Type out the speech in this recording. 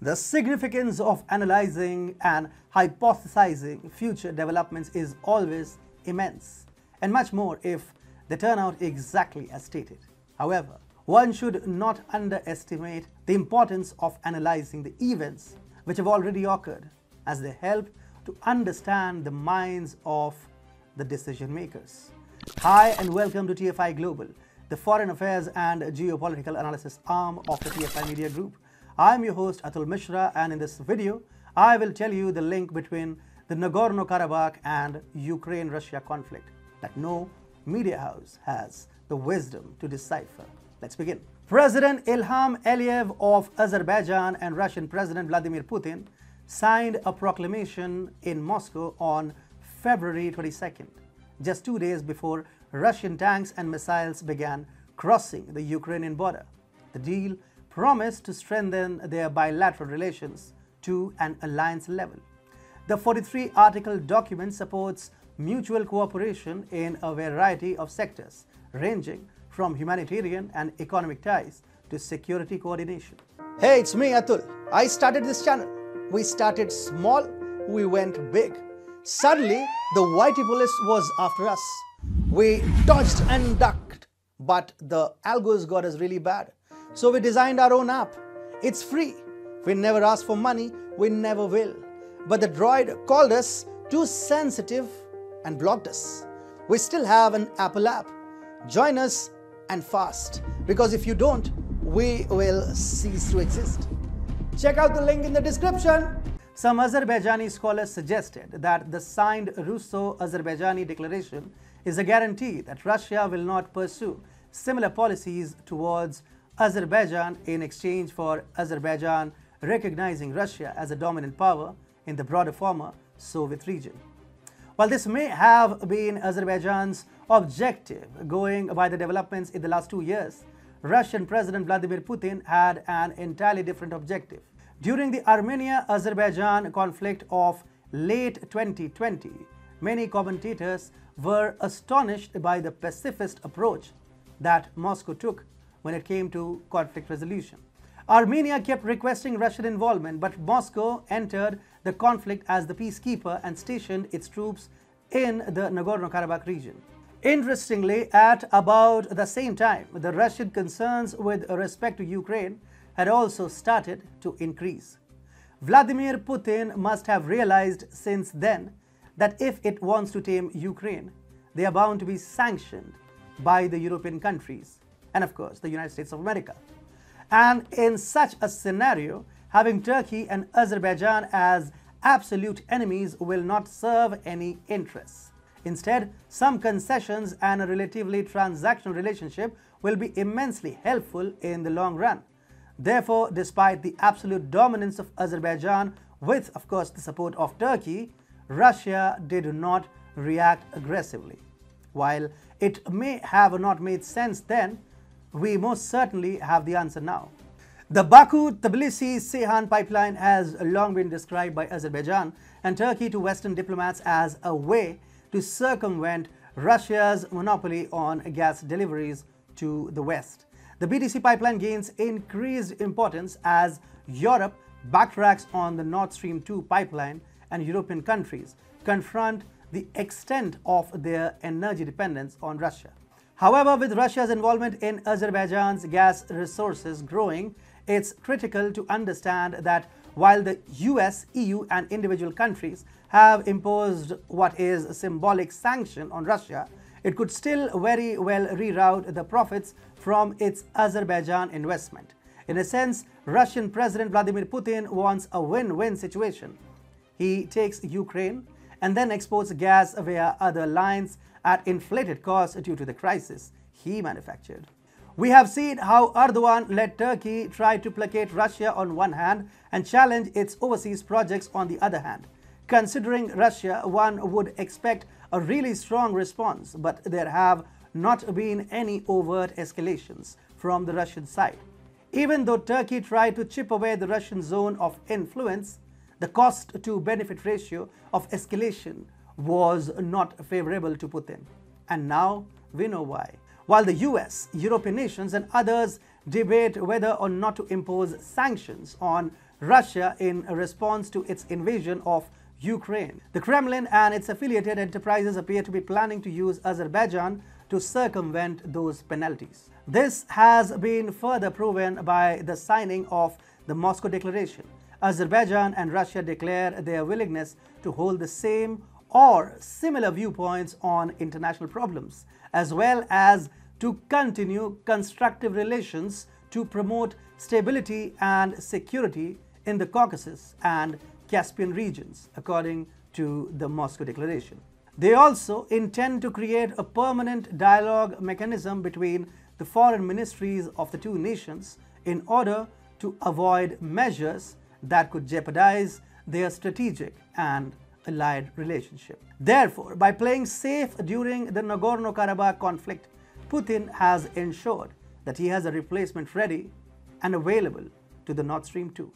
The significance of analyzing and hypothesizing future developments is always immense, and much more if they turn out exactly as stated. However, one should not underestimate the importance of analyzing the events which have already occurred, as they help to understand the minds of the decision makers. Hi and welcome to TFI Global, the foreign affairs and geopolitical analysis arm of the TFI Media Group. I'm your host Atul Mishra, and in this video I will tell you the link between the Nagorno-Karabakh and Ukraine-Russia conflict that no media house has the wisdom to decipher. Let's begin. President Ilham Aliyev of Azerbaijan and Russian President Vladimir Putin signed a proclamation in Moscow on February 22nd, just 2 days before Russian tanks and missiles began crossing the Ukrainian border. The deal promised to strengthen their bilateral relations to an alliance level. The 43-article document supports mutual cooperation in a variety of sectors, ranging from humanitarian and economic ties to security coordination. Hey, it's me, Atul. I started this channel. We started small, we went big. Suddenly, the Whitey police was after us. We dodged and ducked, but the algos got us really bad. So we designed our own app. It's free. We never asked for money, we never will. But the droid called us too sensitive and blocked us. We still have an Apple app. Join us and fast, because if you don't, we will cease to exist. Check out the link in the description. Some Azerbaijani scholars suggested that the signed Russo-Azerbaijani declaration is a guarantee that Russia will not pursue similar policies towards Azerbaijan in exchange for Azerbaijan recognizing Russia as a dominant power in the broader former Soviet region. While this may have been Azerbaijan's objective going by the developments in the last 2 years, Russian President Vladimir Putin had an entirely different objective. During the Armenia-Azerbaijan conflict of late 2020, many commentators were astonished by the pacifist approach that Moscow took when it came to conflict resolution. Armenia kept requesting Russian involvement, but Moscow entered the conflict as the peacekeeper and stationed its troops in the Nagorno-Karabakh region. Interestingly, at about the same time, the Russian concerns with respect to Ukraine had also started to increase. Vladimir Putin must have realized since then that if it wants to tame Ukraine, they are bound to be sanctioned by the European countries and, of course, the United States of America. And in such a scenario, having Turkey and Azerbaijan as absolute enemies will not serve any interests. Instead, some concessions and a relatively transactional relationship will be immensely helpful in the long run. Therefore, despite the absolute dominance of Azerbaijan, with, of course, the support of Turkey, Russia did not react aggressively. While it may have not made sense then, we most certainly have the answer now. The Baku-Tbilisi Ceyhan pipeline has long been described by Azerbaijan and Turkey to Western diplomats as a way to circumvent Russia's monopoly on gas deliveries to the West. The BTC pipeline gains increased importance as Europe backtracks on the Nord Stream 2 pipeline and European countries confront the extent of their energy dependence on Russia. However, with Russia's involvement in Azerbaijan's gas resources growing, it's critical to understand that while the US, EU and individual countries have imposed what is a symbolic sanction on Russia, it could still very well reroute the profits from its Azerbaijan investment. In a sense, Russian President Vladimir Putin wants a win-win situation. He takes Ukraine and then exports gas via other lines at inflated costs due to the crisis he manufactured. We have seen how Erdogan-led Turkey tried to placate Russia on one hand and challenge its overseas projects on the other hand. Considering Russia, one would expect a really strong response, but there have not been any overt escalations from the Russian side. Even though Turkey tried to chip away the Russian zone of influence, the cost-to-benefit ratio of escalation was not favorable to Putin. And now we know why. While the US, European nations and others debate whether or not to impose sanctions on Russia in response to its invasion of Ukraine. The Kremlin and its affiliated enterprises appear to be planning to use Azerbaijan to circumvent those penalties. This has been further proven by the signing of the Moscow Declaration. Azerbaijan and Russia declare their willingness to hold the same or similar viewpoints on international problems, as well as to continue constructive relations to promote stability and security in the Caucasus and Caspian regions, according to the Moscow Declaration. They also intend to create a permanent dialogue mechanism between the foreign ministries of the two nations in order to avoid measures that could jeopardize their strategic and allied relationship. Therefore, by playing safe during the Nagorno-Karabakh conflict, Putin has ensured that he has a replacement ready and available to the Nord Stream 2.